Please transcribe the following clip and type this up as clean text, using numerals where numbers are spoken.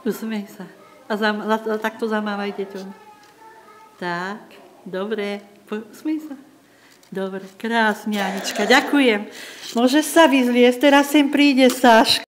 Usmej sa. A takto zamávaj deťom. Tak, dobre. Usmej sa. Dobre, krásne, Anička. Ďakujem. Môžeš sa vyzliesť, teraz sem príde Sáška.